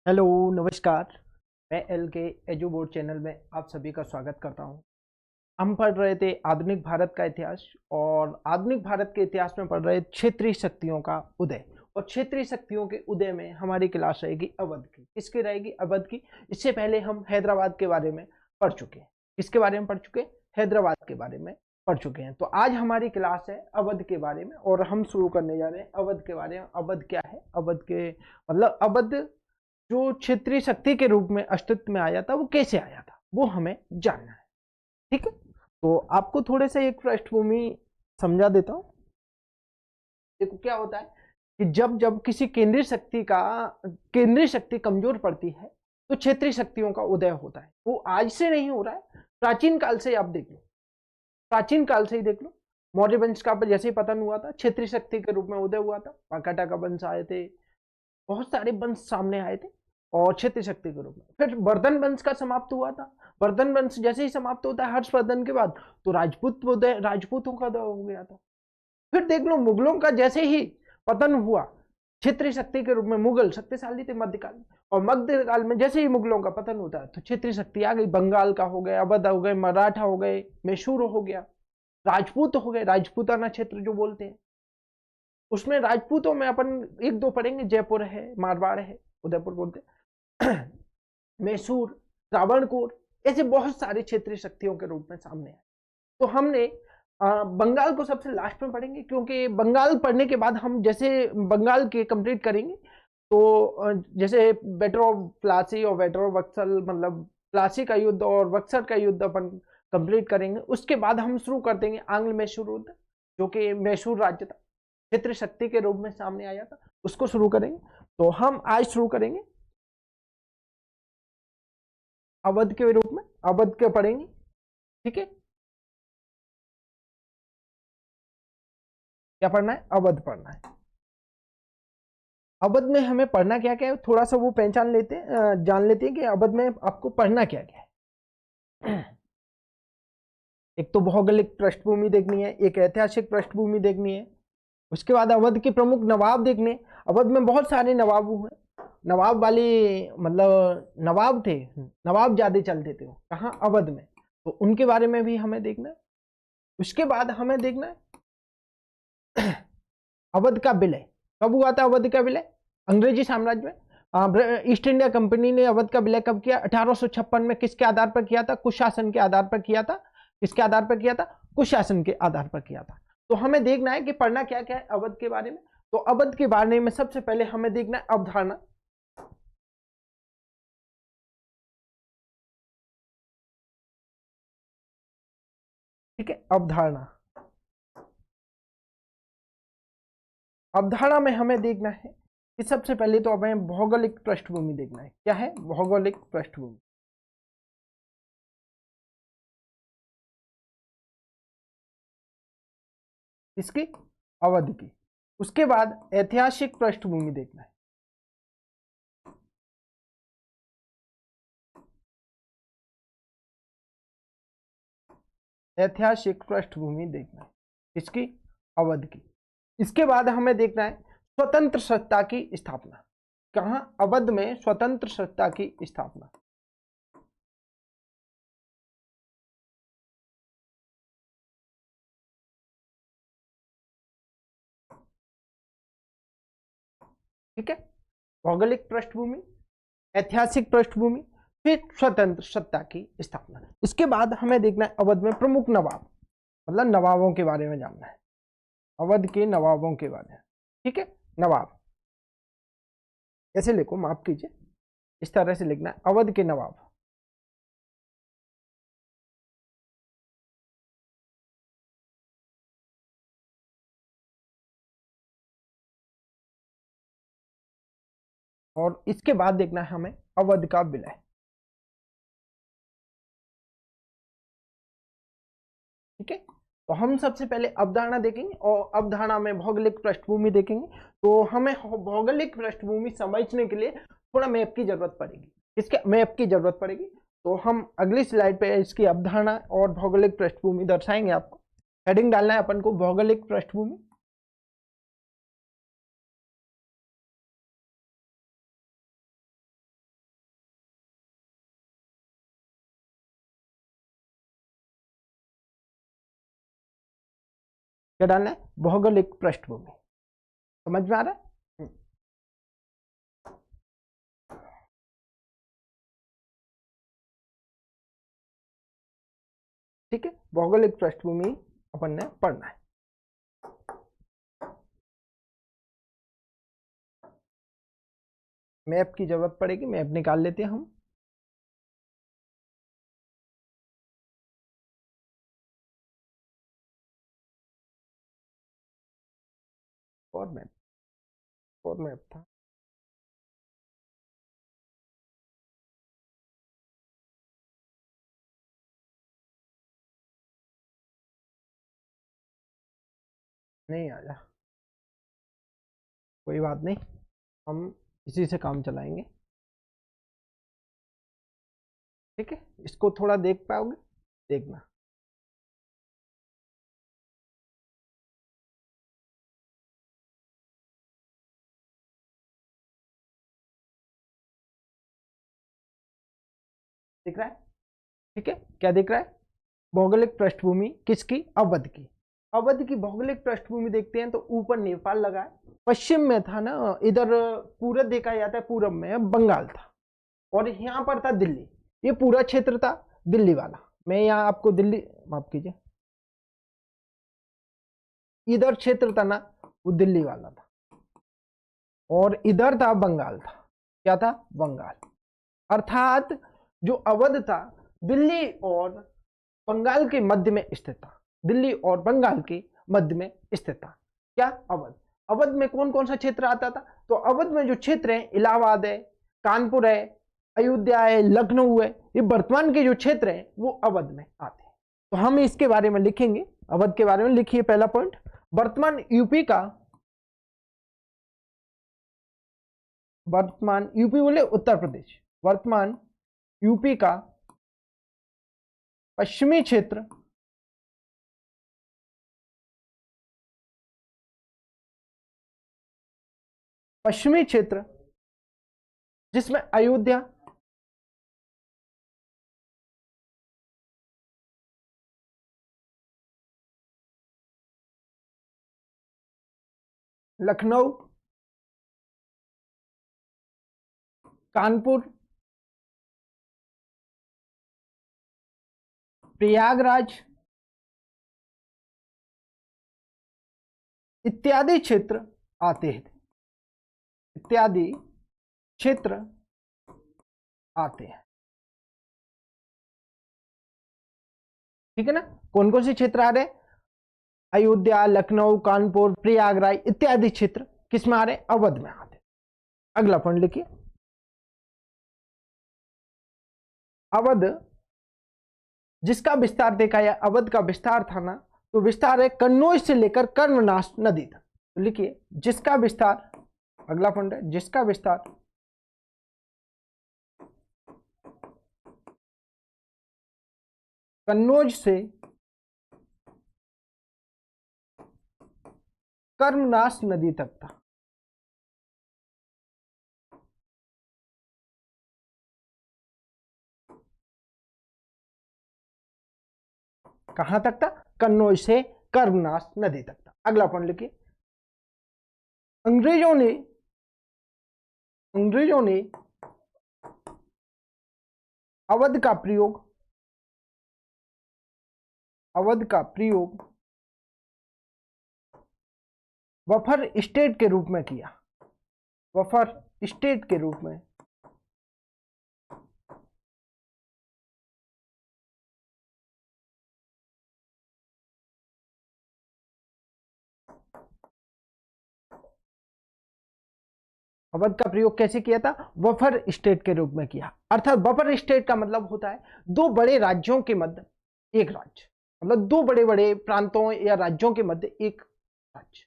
Hello, नमस्कार। मैं L के एजू बोर्ड चैनल में आप सभी का स्वागत करता हूं। हम पढ़ रहे थे आधुनिक भारत का इतिहास और आधुनिक भारत के इतिहास में पढ़ रहे क्षेत्रीय शक्तियों का उदय। और क्षेत्रीय शक्तियों के उदय में हमारी क्लास रहेगी अवध की। किसकी रहेगी? अवध की। इससे पहले हम हैदराबाद के बारे में पढ़ चुके हैं। किसके बारे में पढ़ चुके हैं? हैदराबाद के बारे में पढ़ चुके हैं। तो आज हमारी क्लास है अवध के बारे में और हम शुरू करने जा रहे हैं अवध के बारे में। अवध क्या है? अवध के मतलब अवध जो क्षेत्रीय शक्ति के रूप में अस्तित्व में आया था वो कैसे आया था वो हमें जानना है। ठीक है, तो आपको थोड़े से एक पृष्ठभूमि समझा देता हूं। देखो क्या होता है कि जब जब किसी केंद्रीय शक्ति कमजोर पड़ती है तो क्षेत्रीय शक्तियों का उदय होता है। वो आज से नहीं हो रहा है, प्राचीन काल से आप देख लो। प्राचीन काल से ही देख लो। मौर्य वंश का जैसे ही पतन हुआ था क्षेत्रीय शक्ति के रूप में उदय हुआ था। वाकाटा का वंश आए थे, बहुत सारे वंश सामने आए थे और क्षेत्रीय शक्ति के रूप में। फिर वर्धन वंश का समाप्त हुआ था। वर्धन वंश जैसे ही समाप्त होता है हर्षवर्धन के बाद तो राजपूतों का उदय हो गया था। फिर देख लो मुगलों का जैसे ही पतन हुआ क्षेत्रीय शक्ति के रूप में, मुगल शक्तिशाली थे मध्यकाल में, और मध्यकाल में जैसे ही मुगलों का पतन होता है तो क्षेत्रीय शक्ति आ गई। बंगाल का हो गया, अवध हो गए, मराठा हो गए, मैसूर हो गया, राजपूत हो गए, राजपूताना क्षेत्र जो बोलते हैं। उसमें राजपूतों में अपन एक दो पढ़ेंगे, जयपुर है, मारवाड़ है, उदयपुर बोलते हैं, मैसूर, त्रावणकोर, ऐसे बहुत सारी क्षेत्रीय शक्तियों के रूप में सामने आए। तो हमने बंगाल को सबसे लास्ट में पढ़ेंगे, क्योंकि बंगाल पढ़ने के बाद हम जैसे बंगाल के कंप्लीट करेंगे तो जैसे बेटर ऑफ प्लासी और बेटर ऑफ बक्सर, मतलब प्लासी का युद्ध और बक्सर का युद्ध अपन कंप्लीट करेंगे। उसके बाद हम शुरू कर देंगे आंग्ल मैसूर युद्ध, जो कि मैसूर राज्य था, क्षेत्र शक्ति के रूप में सामने आया था, उसको शुरू करेंगे। तो हम आज शुरू करेंगे अवध के रूप में, अवध के पढ़ेंगे। ठीक है, क्या पढ़ना है? अवध पढ़ना है। अवध में हमें पढ़ना क्या क्या है थोड़ा सा वो पहचान लेते हैं, जान लेते हैं कि अवध में आपको पढ़ना क्या क्या है। एक तो भौगोलिक पृष्ठभूमि देखनी है, एक ऐतिहासिक पृष्ठभूमि देखनी है, उसके बाद अवध के प्रमुख नवाब देखने। अवध में बहुत सारे नवाब हुए, नवाब वाली मतलब नवाब थे, नवाब ज्यादा चलते थे कहाँ? अवध में। तो उनके बारे में भी हमें देखना है। उसके बाद हमें देखना है अवध का विलय कब हुआ था? अवध का विलय अंग्रेजी साम्राज्य में ईस्ट इंडिया कंपनी ने अवध का विलय कब किया? 1856 में। किसके आधार पर किया था? कुशासन के आधार पर किया था। किसके आधार पर किया था? कुशासन के आधार पर किया था। तो हमें देखना है कि पढ़ना क्या क्या है अवध के बारे में। तो अवध के बारे में सबसे पहले हमें देखना है अवधारणा। ठीक है, अवधारणा। अवधारणा में हमें देखना है कि सबसे पहले तो हमें भौगोलिक पृष्ठभूमि देखना है। क्या है? भौगोलिक पृष्ठभूमि। इसकी, अवधि की। उसके बाद ऐतिहासिक पृष्ठभूमि देखना है। ऐतिहासिक पृष्ठभूमि देखना है इसकी, अवध की। इसके बाद हमें देखना है स्वतंत्र सत्ता की स्थापना। कहां? अवध में स्वतंत्र सत्ता की स्थापना। ठीक है, भौगोलिक पृष्ठभूमि, ऐतिहासिक पृष्ठभूमि, फिर स्वतंत्र सत्ता की स्थापना। इसके बाद हमें देखना है अवध में प्रमुख नवाब, मतलब नवाबों के बारे में जानना है, अवध के नवाबों के बारे में। ठीक है, नवाब ऐसे लिखो, माफ कीजिए, इस तरह से लिखना है, अवध के नवाब। और इसके बाद देखना है हमें अवध का विलय। ठीक है, तो हम सबसे पहले अवधारणा देखेंगे और अवधारणा में भौगोलिक पृष्ठभूमि देखेंगे। तो हमें भौगोलिक पृष्ठभूमि समझने के लिए थोड़ा मैप की जरूरत पड़ेगी। इसके मैप की जरूरत पड़ेगी, तो हम अगली स्लाइड पे इसकी अवधारणा और भौगोलिक पृष्ठभूमि दर्शाएंगे। आपको हेडिंग डालना है अपन को, भौगोलिक पृष्ठभूमि। क्या डालना है? भौगोलिक पृष्ठभूमि। समझ में आ रहा है? ठीक है, भौगोलिक पृष्ठभूमि अपन ने पढ़ना है। मैप की जरूरत पड़ेगी, मैप निकाल लेते हैं हम। और मैप था, नहीं आया, कोई बात नहीं, हम इसी से काम चलाएंगे। ठीक है, इसको थोड़ा देख पाओगे? देखना। दिख रहा है? ठीक है, क्या दिख रहा है? भौगोलिक पृष्ठभूमि किसकी? अवध की। अवध की भौगोलिक पृष्ठभूमि देखते हैं तो ऊपर नेपाल लगा है, पश्चिम में था ना, इधर पूरब देखा जाता है, पूरब में बंगाल था, और यहाँ पर था दिल्ली। ये पूरा क्षेत्र था दिल्ली वाला। मैं यहाँ आपको दिल्ली, माफ कीजिए, इधर क्षेत्र था ना, वो दिल्ली वाला था, और इधर था बंगाल था। क्या था? बंगाल। अर्थात जो अवध था दिल्ली और बंगाल के मध्य में स्थित था। दिल्ली और बंगाल के मध्य में स्थित था। क्या? अवध। अवध में कौन कौन सा क्षेत्र आता था? तो अवध में जो क्षेत्र है, इलाहाबाद है, कानपुर है, अयोध्या है, लखनऊ है, ये वर्तमान के जो क्षेत्र हैं वो अवध में आते हैं। तो हम इसके बारे में लिखेंगे, अवध के बारे में लिखिए। पहला पॉइंट, वर्तमान यूपी का, वर्तमान यूपी बोले उत्तर प्रदेश, वर्तमान यूपी का पश्चिमी क्षेत्र जिसमें अयोध्या, लखनऊ, कानपुर, प्रयागराज इत्यादि क्षेत्र आते हैं, इत्यादि क्षेत्र आते हैं। ठीक है ना? कौन कौन से क्षेत्र आ रहे हैं? अयोध्या, लखनऊ, कानपुर, प्रयागराज इत्यादि क्षेत्र किसमें आ रहे हैं? अवध में आते हैं। अगला पॉइंट लिखिए, अवध जिसका विस्तार देखा है, अवध का विस्तार था ना, तो विस्तार है कन्नौज से लेकर कर्मनाश नदी तक। तो लिखिए जिसका विस्तार, अगला पॉइंट है जिसका विस्तार कन्नौज से कर्मनाश नदी तक था। कहां तक था? कन्नौज से कर्मनाश नदी तक था। अगला पॉइंट लिखिए, अंग्रेजों ने अवध का प्रयोग बफर स्टेट के रूप में किया। बफर स्टेट के रूप में अवध का प्रयोग कैसे किया था? बफर स्टेट के रूप में किया। अर्थात बफर स्टेट का मतलब होता है दो बड़े राज्यों के मध्य एक राज्य, मतलब दो बड़े बड़े प्रांतों या राज्यों के मध्य एक राज्य।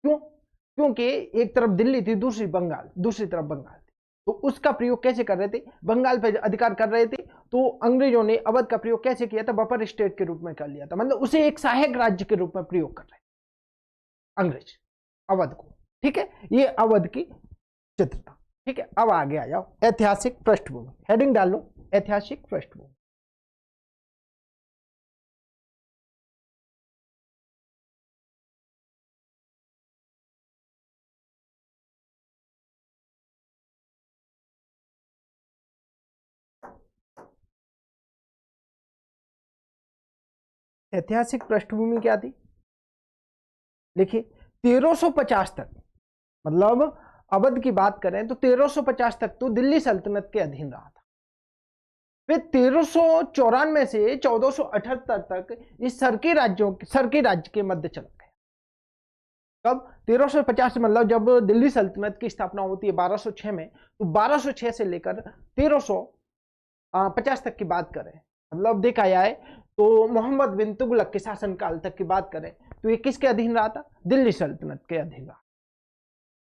क्यों? क्योंकि एक तरफ दिल्ली थी, दूसरी तरफ बंगाल थी, तो उसका प्रयोग कैसे कर रहे थे? बंगाल पर अधिकार कर रहे थे, तो अंग्रेजों ने अवध का प्रयोग कैसे किया था? बफर स्टेट के रूप में कर लिया था, मतलब उसे एक सहायक राज्य के रूप में प्रयोग कर रहे अंग्रेज अवध को। ठीक है, ये अवध की चित्र था। ठीक है, अब आगे आ जाओ, ऐतिहासिक पृष्ठभूमि। हेडिंग डाल लो, ऐतिहासिक पृष्ठभूमि। ऐतिहासिक पृष्ठभूमि क्या थी? देखिए 1350 तक, मतलब अवध की बात करें तो 1350 तक तो दिल्ली सल्तनत के अधीन रहा था। फिर 1394 से 1478 तक इस सरकी राज्य के मध्य चला गया। कब? 1350 मतलब जब दिल्ली सल्तनत की स्थापना होती है 1206 में, तो 1206 से लेकर 1350 तक की बात करें, मतलब देखा जाए तो मोहम्मद बिन तुगलक के शासनकाल तक की बात करें तो ये किसके अधीन रहा था? दिल्ली सल्तनत के अधीन रहा।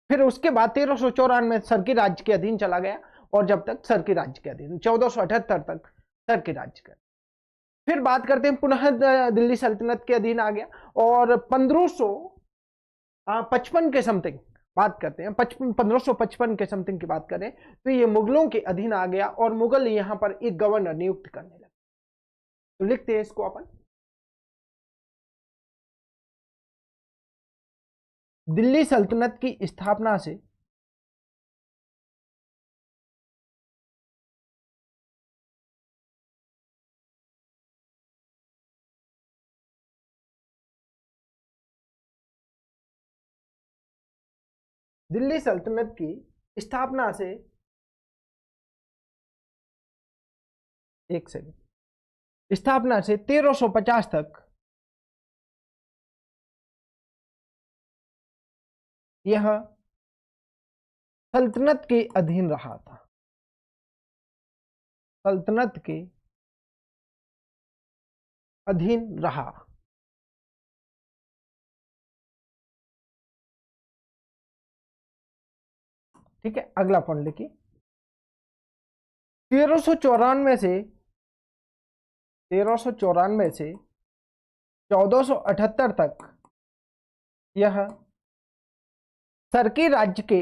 फिर उसके बाद 1394 में सरकी राज्य के अधीन चला गया, और जब तक सरकी राज्य के अधीन 1478 तक सरकी राज्य के। फिर बात करते हैं पुनः दिल्ली सल्तनत के अधीन आ गया, और 1555 के समथिंग बात करते हैं, 1555 के समथिंग की बात करें तो ये मुगलों के अधीन आ गया, और मुगल यहां पर एक गवर्नर नियुक्त करने लगे। तो लिखते हैं इसको अपन, दिल्ली सल्तनत की स्थापना से दिल्ली सल्तनत की स्थापना से, एक सेकंड, स्थापना से 1350 तक यह सल्तनत के अधीन रहा था। सल्तनत के अधीन रहा। ठीक है, अगला पॉइंट लिखिए। 1394 से 1478 तक यह सरकी राज्य के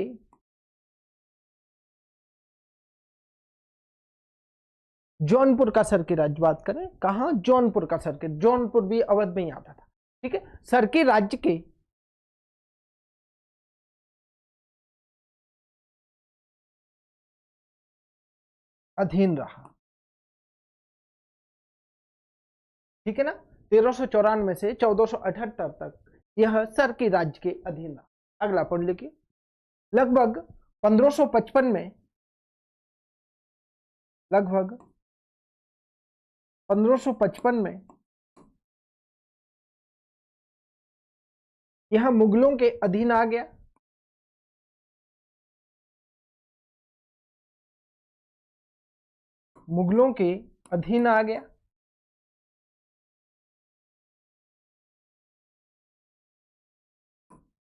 जौनपुर का सरकी राज्य, बात करें कहां? जौनपुर का सरकी, जौनपुर भी अवध में ही आता था। ठीक है, सरकी राज्य के अधीन रहा। ठीक है ना, 1394 से 1478 तक यह सरकी राज्य के अधीन रहा। अगला पॉइंट लिखिए। लगभग 1555 में, लगभग 1555 में यह मुगलों के अधीन आ गया। मुगलों के अधीन आ गया।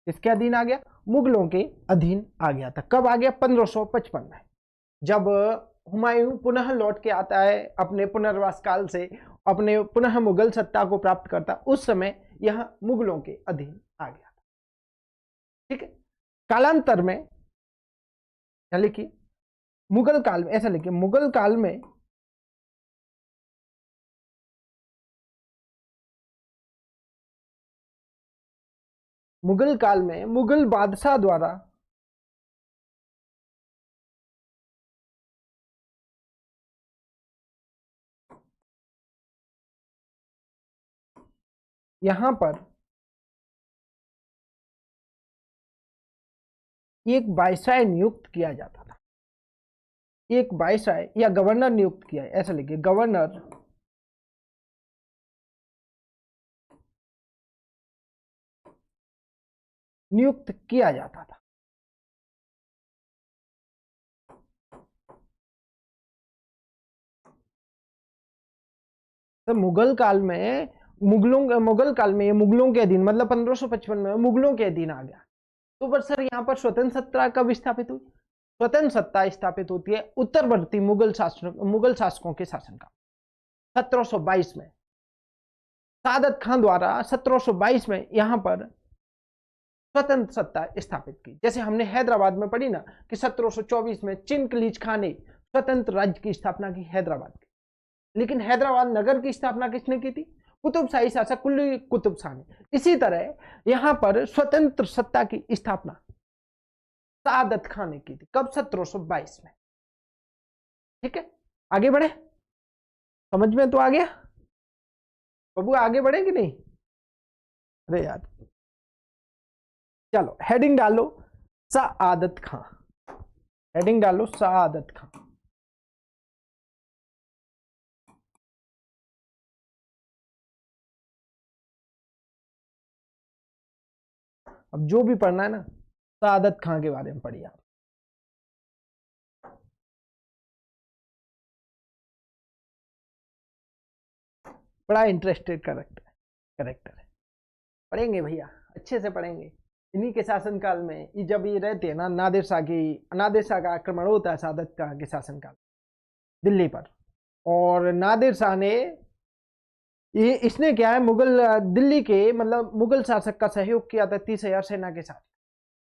किसके अधीन आ गया? मुगलों के अधीन आ गया था। कब आ गया? 1555 में, जब हुमायूं पुनः लौट के आता है अपने पुनर्वास काल से, अपने पुनः मुगल सत्ता को प्राप्त करता, उस समय यह मुगलों के अधीन आ गया था। ठीक है, कालांतर में क्या लिखिए? मुगल काल में, ऐसा लिखिए, मुगल काल में मुगल बादशाह द्वारा यहां पर एक वायसराय नियुक्त किया जाता था। एक वायसराय या गवर्नर नियुक्त किया, ऐसा लिखिए, गवर्नर नियुक्त किया जाता था। तो मुगल काल में मुगलों के अधीन, मतलब 1555 में मुगलों के अधीन आ गया। तो पर सर यहाँ पर स्वतंत्र सत्ता कब स्थापित हुई? स्वतंत्र सत्ता स्थापित होती है उत्तरवर्ती मुगल शासकों के शासन का 1722 में। सादत खान द्वारा 1722 में यहां पर स्वतंत्र सत्ता स्थापित की। जैसे हमने हैदराबाद में पढ़ी ना कि 1724 में चिंकलीज खान ने स्वतंत्र राज्य की स्थापना की, हैदराबाद की। लेकिन हैदराबाद नगर की स्थापना किसने की थी? कुतुबशाही शासक कुली कुतुब शाह ने। इसी तरह यहां पर स्वतंत्र सत्ता की स्थापना सादत खान ने की थी। कब? 1722 में। ठीक है, आगे बढ़े, समझ में तो आ गया। बबू आगे बढ़े कि नहीं? अरे यार, चलो हेडिंग डालो सआदत खां, हेडिंग डालो सआदत खां। अब जो भी पढ़ना है ना, सआदत खां के बारे में पढ़िए आप। बड़ा इंटरेस्टेड करेक्टर है, पढ़ेंगे भैया, अच्छे से पढ़ेंगे। इन्हीं के शासनकाल में जब ये रहते हैं ना, नादिर शाह का आक्रमण होता है सआदत खां के शासनकाल दिल्ली पर। और नादिर शाह ने ये इसने क्या है, मुगल दिल्ली के मतलब मुगल शासक का सहयोग किया था 30,000 सेना के साथ।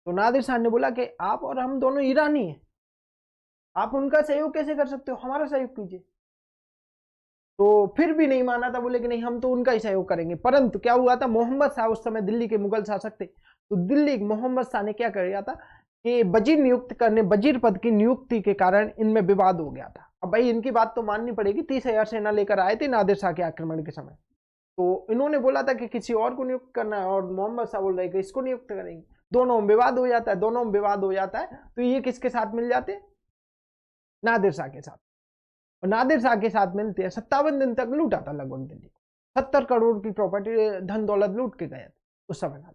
तो नादिर शाह ने बोला कि आप और हम दोनों ईरानी हैं, आप उनका सहयोग कैसे कर सकते हो, हमारा सहयोग कीजिए। तो फिर भी नहीं माना था, बोले कि नहीं हम तो उनका ही सहयोग करेंगे। परंतु क्या हुआ था, मोहम्मद शाह उस समय दिल्ली के मुगल शासक थे। तो दिल्ली मोहम्मद शाह ने क्या किया था कि वजीर पद की नियुक्ति के कारण इनमें विवाद हो गया था। अब भाई इनकी बात तो माननी पड़ेगी, 30,000 सेना लेकर आए थे नादिर शाह के आक्रमण के समय। तो इन्होंने बोला था कि किसी और को नियुक्त करना है, और मोहम्मद शाह बोल रहे कि इसको नियुक्त करेंगे। दोनों में विवाद हो जाता है, तो ये किसके साथ मिल जाते हैं, नादिर शाह के साथ। और नादिर शाह के साथ मिलते हैं, 57 दिन तक लूटा था लगभग दिल्ली को, 70 करोड़ की प्रॉपर्टी धन दौलत लूट के गए उस समय नादिर।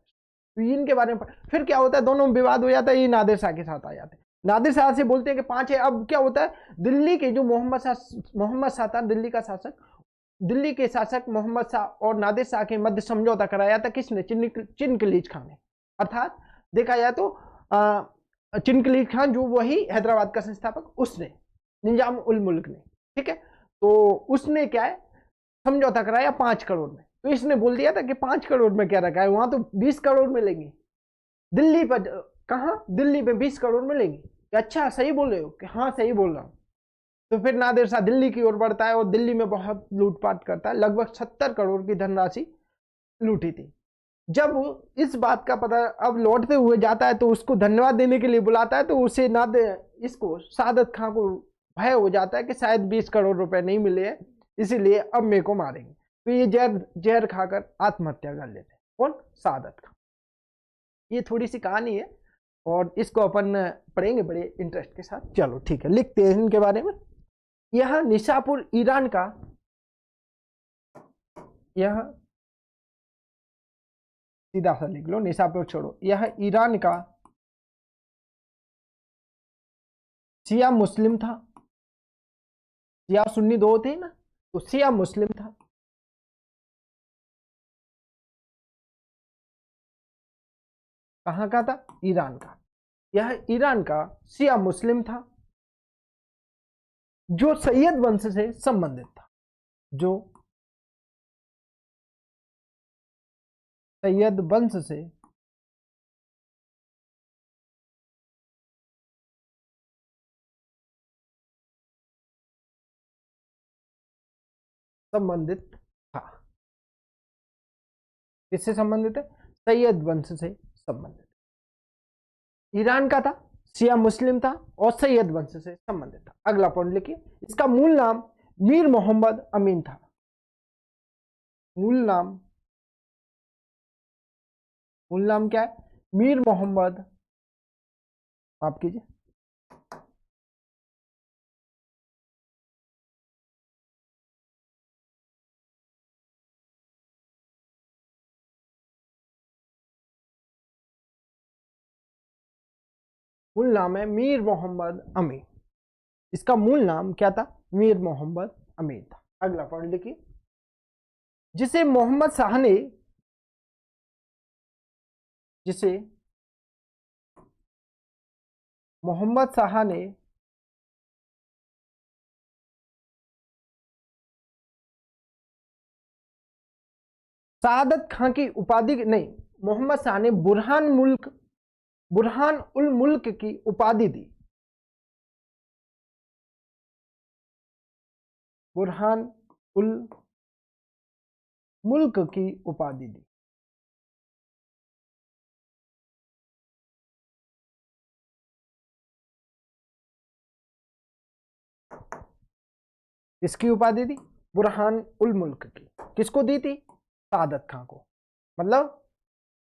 तो इनके बारे में फिर क्या होता है, दोनों में विवाद हो जाता है, ये नादिर शाह के साथ आ जाते हैं। नादिर शाह से बोलते हैं कि 5 है। अब क्या होता है, दिल्ली के जो मोहम्मद शाह था, दिल्ली का शासक, दिल्ली के शासक मोहम्मद शाह और नादिर शाह के मध्य समझौता कराया था किसने, चिनकलीज खान ने। अर्थात देखा जाए तो चिनकलीज खान, जो वही हैदराबाद का संस्थापक, उसने, निजाम उल मुल्क ने, ठीक है। तो उसने क्या है, समझौता कराया 5 करोड़ में। तो इसने बोल दिया था कि 5 करोड़ में क्या रखा है, वहां तो 20 करोड़ में लेंगे, दिल्ली पर कहा, दिल्ली पे 20 करोड़ में लेंगे। अच्छा सही बोल रहे हो, कि हाँ सही बोल रहा हूं। तो फिर नादिर शाह दिल्ली की ओर बढ़ता है और दिल्ली में बहुत लूटपाट करता है, लगभग 70 करोड़ की धनराशि लूटी थी। जब इस बात का पता अब लौटते हुए जाता है, तो उसको धन्यवाद देने के लिए बुलाता है। तो उसे इसको सआदत खां को भय हो जाता है कि शायद 20 करोड़ रुपए नहीं मिले हैं, इसीलिए अब मेरे को मारेंगे। तो ये जहर खाकर आत्महत्या कर लेते हैं। कौन, सआदत खां। ये थोड़ी सी कहानी है और इसको अपन पढ़ेंगे बड़े इंटरेस्ट के साथ। चलो ठीक है, लिखते हैं इनके बारे में। यह निशापुर ईरान का, यह सीधा सा लिख लो, निशापुर छोड़ो। यह ईरान का शिया मुस्लिम था। शिया सुन्नी दो थे ना, तो शिया मुस्लिम था। कहां का था, ईरान का। यह ईरान का शिया मुस्लिम था, जो सैयद वंश से संबंधित था, जो सैयद वंश से संबंधित था। किससे संबंधित है, सैयद वंश से संबंधित। ईरान का था, शिया मुस्लिम था और सैयद वंश से संबंधित था। अगला पॉइंट लिखिए, इसका मूल नाम मीर मोहम्मद अमीन था। मूल नाम क्या है, मीर मोहम्मद, माफ कीजिए, मूल नाम है मीर मोहम्मद अमीन। इसका मूल नाम क्या था, मीर मोहम्मद अमीन था। अगला पॉइंट लिखिए, जिसे मोहम्मद शाह ने, जिसे मोहम्मद शाह ने सआदत खां की उपाधि, नहीं, मोहम्मद शाह ने बुरहान उल मुल्क की उपाधि दी। बुरहान उल मुल्क की उपाधि दी। किसकी उपाधि दी, बुरहान उल मुल्क की। किसको दी थी? सादत खां को, मतलब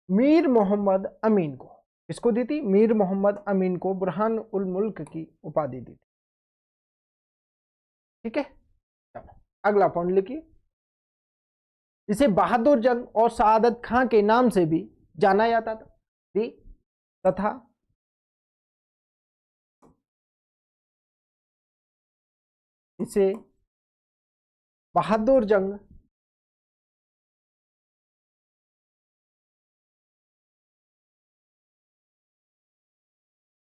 मीर मोहम्मद अमीन को। किसको दी थी? मीर मोहम्मद अमीन को बुरहान उल मुल्क की उपाधि दी थी। ठीक है, चलो अगला पॉइंट लिखिए। इसे बहादुर जंग और सआदत खां के नाम से भी जाना जाता था तथा इसे बहादुर जंग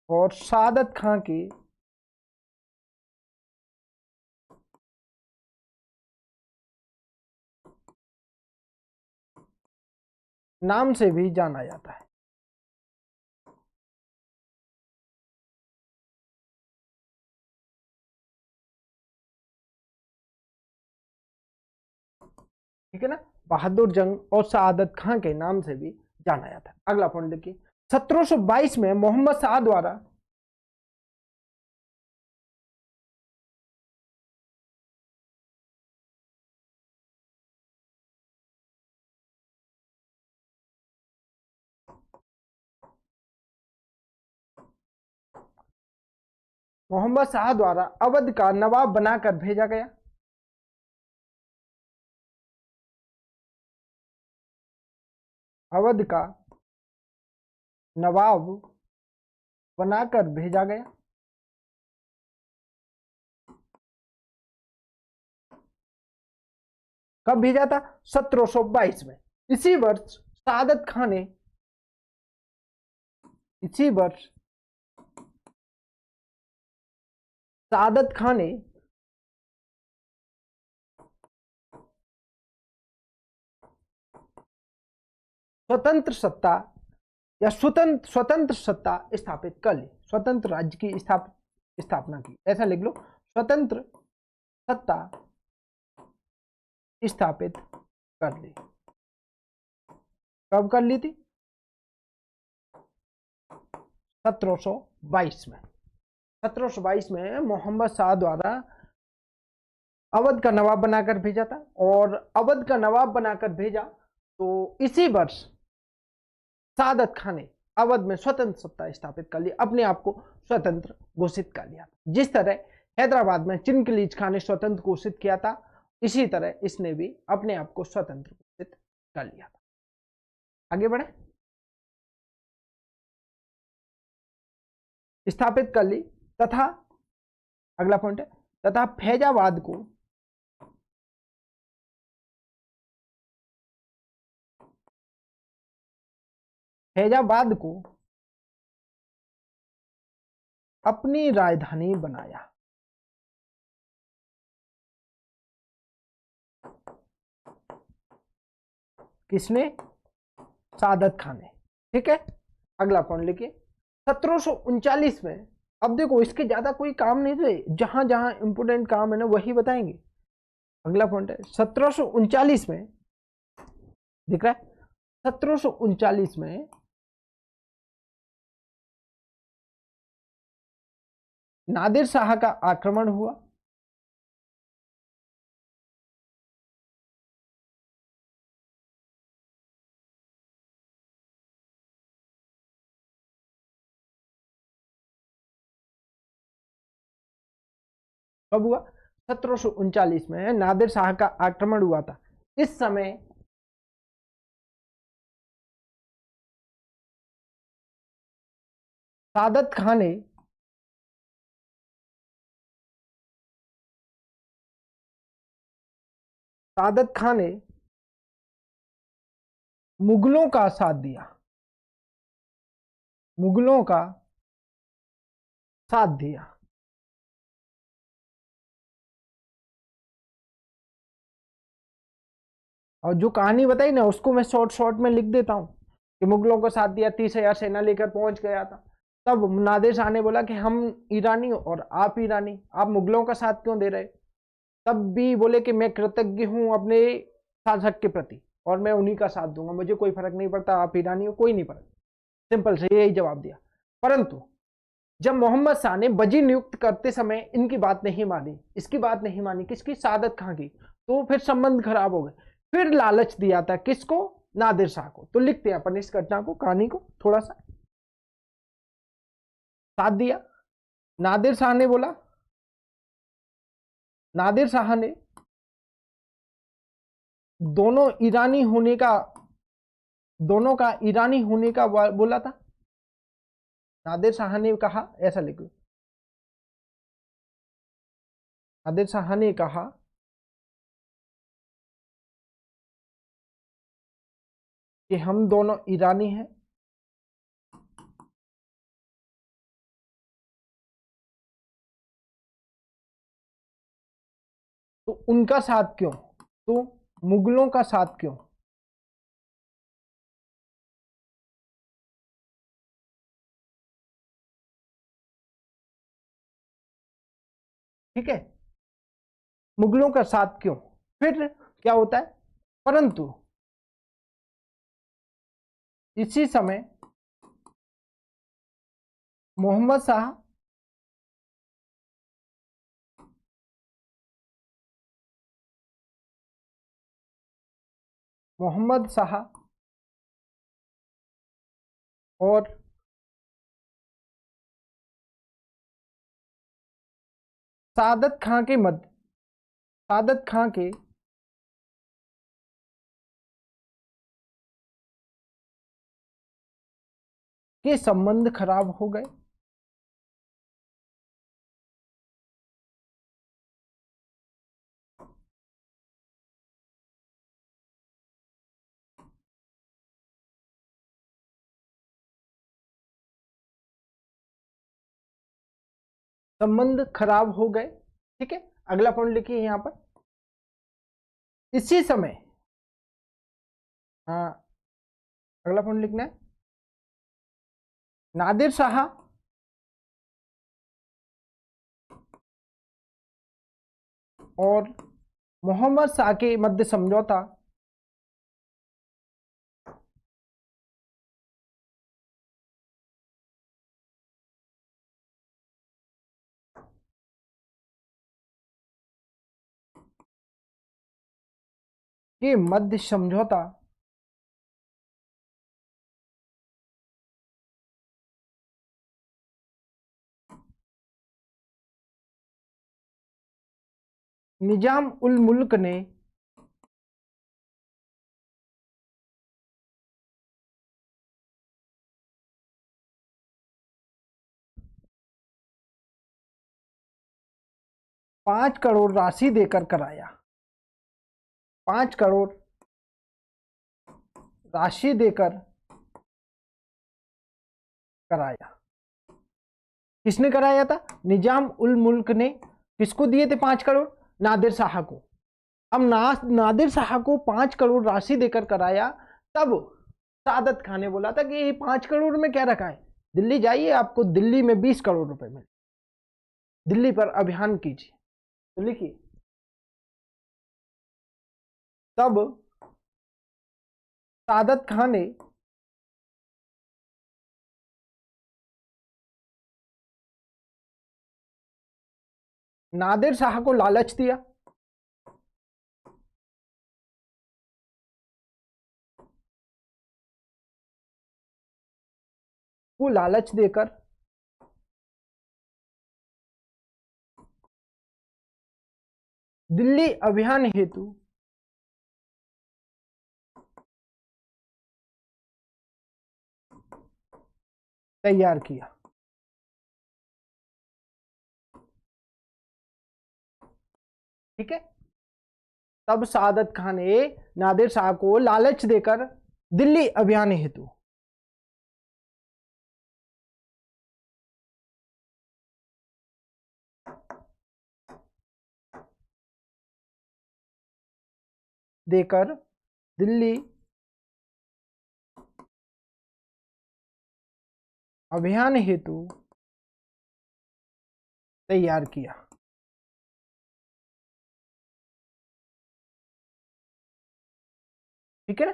और सआदत खां के नाम से भी जाना जाता है। ठीक है ना, बहादुर जंग और सआदत खां के नाम से भी जाना जाता है। अगला पॉइंट देखिए। 1722 में मोहम्मद शाह द्वारा अवध का नवाब बनाकर भेजा गया। अवध का नवाब बनाकर भेजा गया। कब भेजा था? 1722 में। इसी वर्ष सआदत खां ने स्वतंत्र सत्ता या स्वतंत्र सत्ता स्थापित कर ली। स्वतंत्र राज्य की स्थापना की, ऐसा लिख लो, स्वतंत्र सत्ता स्थापित कर ली। कब कर ली थी? 1722 में। 1722 में मोहम्मद शाह द्वारा अवध का नवाब बनाकर भेजा था, और अवध का नवाब बनाकर भेजा तो इसी वर्ष सआदत खां ने अवध में स्वतंत्र सत्ता स्थापित कर ली, अपने आप को स्वतंत्र घोषित कर लिया। जिस तरह हैदराबाद में चिनकिलीज खां ने स्वतंत्र घोषित किया था, इसी तरह इसने भी अपने आप को स्वतंत्र घोषित कर लिया था। आगे बढ़े, स्थापित कर ली। तथा अगला पॉइंट है, तथा फैजाबाद को अपनी राजधानी बनाया। किसने? सआदत खां ने। ठीक है, अगला पॉइंट लिखिए। 1739 में, अब देखो इसके ज्यादा कोई काम नहीं रहे, जहां जहां इंपोर्टेंट काम है ना वही बताएंगे। अगला पॉइंट है 1739 में, दिख रहा है, 1739 में नादिर शाह का आक्रमण हुआ। कब हुआ? 1739 में नादिर शाह का आक्रमण हुआ था। इस समय सआदत खां ने मुगलों का साथ दिया। मुगलों का साथ दिया। और जो कहानी बताई ना उसको मैं शॉर्ट में लिख देता हूं कि मुगलों को साथ दिया, 30,000 सेना लेकर पहुंच गया था। तब नादिर शाह ने बोला कि हम ईरानी और आप ईरानी, आप मुगलों का साथ क्यों दे रहे? तब भी बोले कि मैं कृतज्ञ हूं अपने शासक के प्रति और मैं उन्हीं का साथ दूंगा, मुझे कोई फर्क नहीं पड़ता आप ईरानी हो, कोई नहीं फर्क। सिंपल से यही जवाब दिया। परंतु जब मोहम्मद शाह ने वजीर नियुक्त करते समय इनकी बात नहीं मानी, इसकी बात नहीं मानी, किसकी? सआदत खां की। तो फिर संबंध खराब हो गए। फिर लालच दिया था किसको? नादिर शाह को। तो लिखते हैं अपन इस घटना को, कहानी को थोड़ा सा। साथ दिया। नादिर शाह ने बोला, नादिर शाह ने दोनों ईरानी होने का, दोनों का ईरानी होने का बोला था। नादिर शाह ने कहा, ऐसा लिखो, नादिर शाह ने कहा कि हम दोनों ईरानी हैं, तो उनका साथ क्यों, तो मुगलों का साथ क्यों? ठीक है, मुगलों का साथ क्यों? फिर क्या होता है, परंतु इसी समय मोहम्मद शाह मोहम्मद शाह और सादत खां के मध्य, सादत खां के संबंध खराब हो गए। संबंध खराब हो गए। ठीक है, अगला पॉइंट लिखिए यहां पर। इसी समय, हाँ, अगला पॉइंट लिखना है, नादिर शाह और मोहम्मद शाह के मध्य समझौता के मध्य समझौता निजाम उल मुल्क ने 5 करोड़ राशि देकर कराया। 5 करोड़ राशि देकर कराया। किसने कराया था? निजाम उल मुल्क ने। किसको दिए थे 5 करोड़? नादिर शाह को। अब नादिर शाह को 5 करोड़ राशि देकर कराया। तब सादत खान ने बोला था कि ये 5 करोड़ में क्या रखा है, दिल्ली जाइए, आपको दिल्ली में 20 करोड़ रुपए मिले, दिल्ली पर अभियान कीजिए। तो लिखिए, तब सादत खान ने नादिर शाह को लालच दिया। वो लालच देकर दिल्ली अभियान हेतु तैयार किया। ठीक है, तब सादत खान ने नादिर शाह को लालच देकर दिल्ली अभियान हेतु देकर दिल्ली अभियान हेतु तैयार किया। ठीक है ना?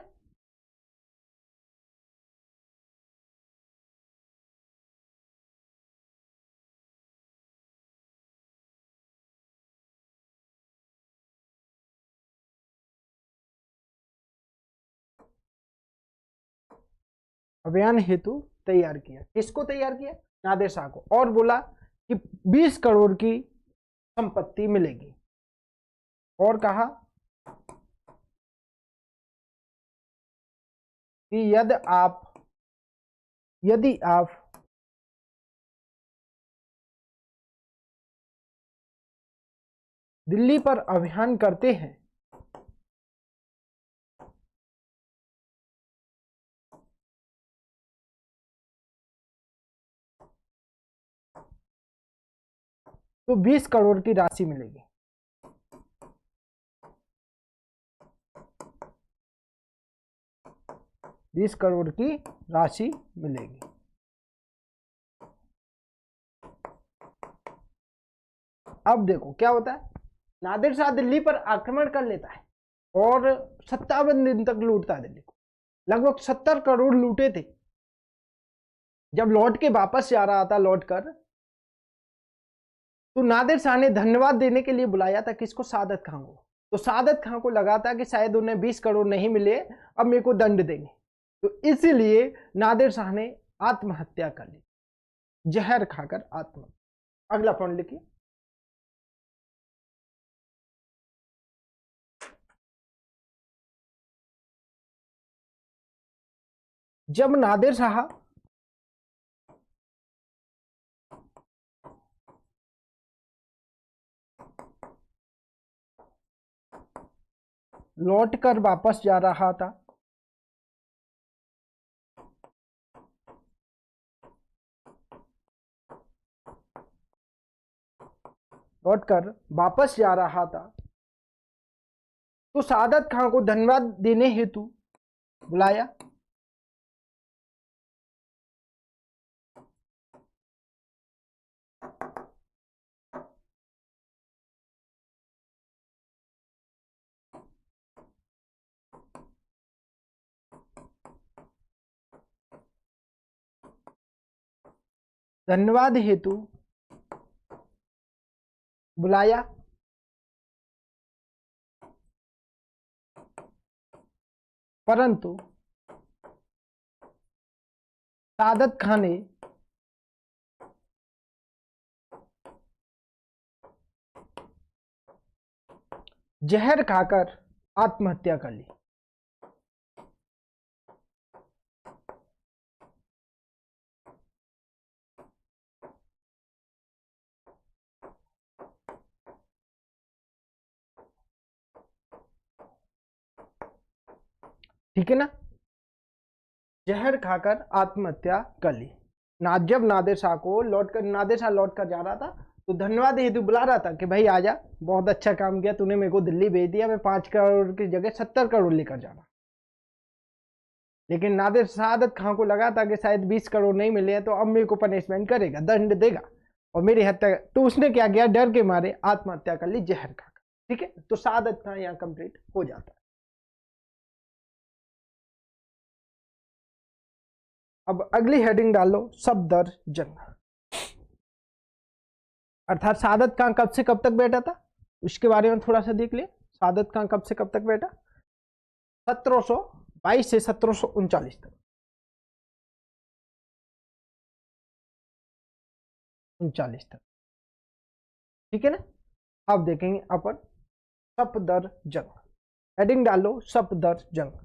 अभियान हेतु तैयार किया। किसको तैयार किया? नादिर शाह को। और बोला कि 20 करोड़ की संपत्ति मिलेगी। और कहा कि यदि आप दिल्ली पर अभियान करते हैं तो 20 करोड़ की राशि मिलेगी। बीस करोड़ की राशि मिलेगी। अब देखो क्या होता है, नादिर शाह दिल्ली पर आक्रमण कर लेता है और 57 दिन तक लूटता है दिल्ली को। लगभग 70 करोड़ लूटे थे। जब लौट के वापस जा रहा था, लौट कर, तो नादिर शाह ने धन्यवाद देने के लिए बुलाया था किसको? सादत खां को। तो सादत खां को लगा था कि शायद उन्हें 20 करोड़ नहीं मिले, अब मेरे को दंड देंगे, तो इसीलिए नादिर शाह ने आत्महत्या कर ली, जहर खाकर आत्महत्या। अगला पॉइंट लिखिए। जब नादिर शाह लौट कर वापस जा रहा था, लौट कर वापस जा रहा था, तो सादत खां को धन्यवाद देने हेतु बुलाया। धन्यवाद हेतु बुलाया, परंतु सादत खां ने जहर खाकर आत्महत्या कर ली। ठीक है ना? जहर खाकर आत्महत्या कर ली। जब नादिर शाह को नादिर शाह लौट कर जा रहा था, तो धन्यवाद हेतु बुला रहा था कि भाई आजा, बहुत अच्छा काम किया तूने, मेरे को दिल्ली भेज दिया, मैं 5 करोड़ की जगह 70 करोड़ लेकर जाना। लेकिन नादिर सादत खां को लगा था कि शायद 20 करोड़ नहीं मिले हैं, तो अब मेरे को पनिशमेंट करेगा, दंड देगा और मेरी हत्या। तो उसने क्या किया? डर के मारे आत्महत्या कर ली जहर खाकर। ठीक है, तो सादत खां यहां कंप्लीट हो जाता है। अब अगली हेडिंग डाल लो, सफदर जंग। अर्थात सादत खां कब से कब तक बैठा था, उसके बारे में थोड़ा सा देख लिया। सादत खां कब से कब तक बैठा? 1722 से 1739 तक। 39 तक। ठीक है ना? अब देखेंगे अपन सफदर जंग। हेडिंग डालो, सफदर जंग।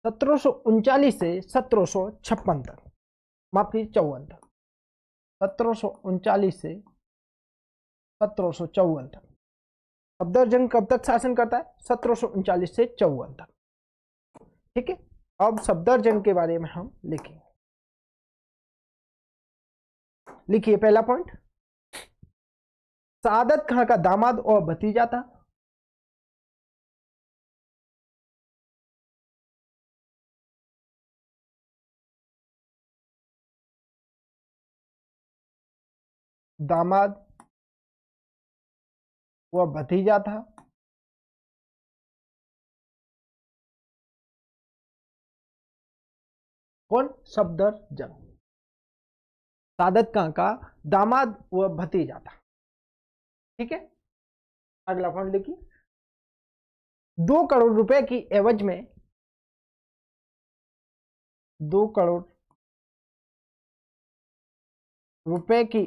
सत्रह सौ उनचालीस से 1756 तक, माफ कीजिए 54 तक। 1739 से 1754 तक सफदर जंग कब तक शासन करता है? 1739 से 54 तक। ठीक है, अब सफदर जंग के बारे में हम लिखेंगे। लिखिए पहला पॉइंट, सादत खां का दामाद और भतीजा था। दामाद व भतीजा था। कौन? सफदर जंग। सादत खां का दामाद व भतीजा था। ठीक है, अगला पॉइंट लिखिए। 2 करोड़ रुपए की एवज में 2 करोड़ रुपए की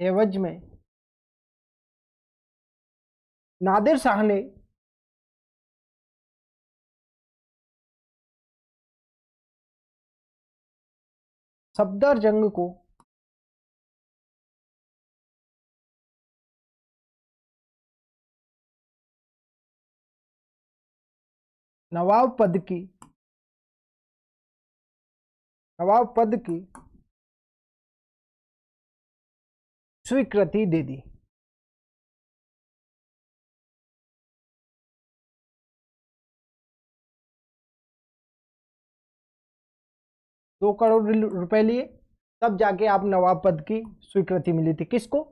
एवज में नादिर शाह ने सफदरजंग को नवाब पद की स्वीकृति दे दी। दो करोड़ रुपए लिए, तब जाके आप नवाब पद की स्वीकृति मिली थी। किसको?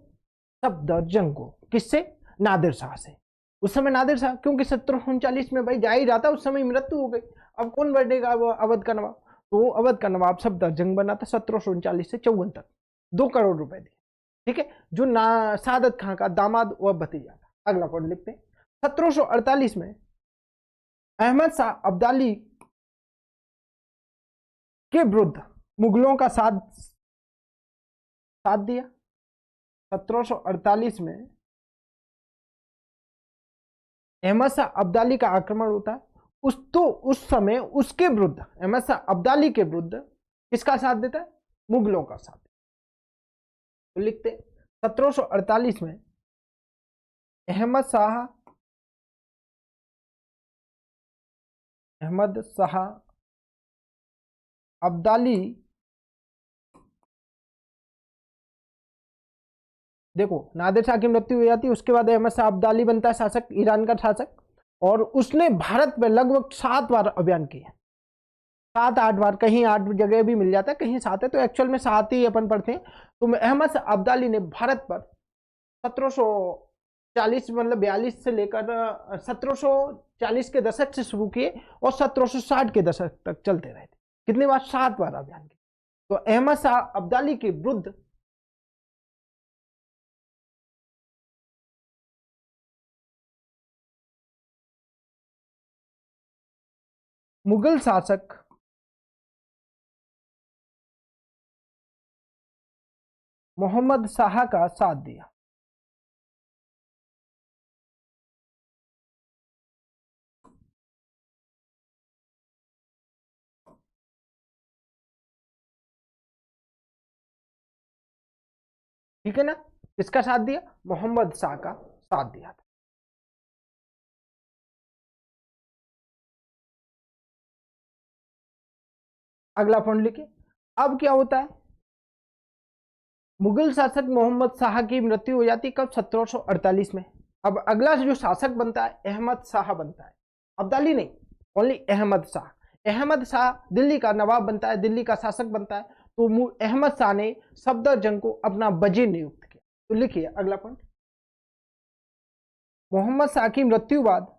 सफदरजंग को। किससे? नादिर शाह से। उस समय नादिर शाह, क्योंकि 1739 में भाई जा ही रहा था, उस समय मृत्यु हो गई। अब कौन बनेगा अवध का नवाब? तो अवध का नवाब सफदरजंग बना था 1739 से 54 तक। 2 करोड़ रुपए दिए। ठीक है, जो सादत खां का दामाद व भतीजा था। अगला पॉइंट लिखते हैं। 1748 में अहमद शाह अब्दाली के विरुद्ध मुगलों का साथ दिया। 1748 में अहमद शाह अब्दाली का आक्रमण होता है। उस समय उसके विरुद्ध, अहमद शाह अब्दाली के विरुद्ध किसका साथ देता है? मुगलों का साथ। तो लिखते 1748 में अहमद शाह अब्दाली, देखो नादिर शाह की मृत्यु हो जाती है, उसके बाद अहमद शाह अब्दाली बनता है शासक, ईरान का शासक, और उसने भारत में लगभग 7 बार अभियान किए। 7-8 बार, कहीं 8 जगह भी मिल जाता है, कहीं 7 है, तो एक्चुअल में 7 ही अपन पढ़ते हैं। तो अहमद शाह अब्दाली ने भारत पर 1740 मतलब 42 से लेकर 1740 के दशक से शुरू किए और 1760 के दशक तक चलते रहे थे। कितनी बार? 7 बार अभियान किए। तो अहमद शाह अब्दाली के विरुद्ध मुगल शासक मोहम्मद शाह का साथ दिया। ठीक है ना? किसका साथ दिया? मोहम्मद शाह का साथ दिया था। अगला पॉइंट लिखिए। अब क्या होता है? मुगल शासक मोहम्मद शाह की मृत्यु हो जाती है कब? 1748 में। अब अगला जो शासक बनता है अहमद शाह बनता है, अब्दाली नहीं, ओनली अहमद शाह। अहमद शाह दिल्ली का नवाब बनता है, दिल्ली का शासक बनता है। तो अहमद शाह ने सफदरजंग को अपना वजीर नियुक्त किया। तो लिखिए अगला पॉइंट। मोहम्मद शाह की मृत्यु बाद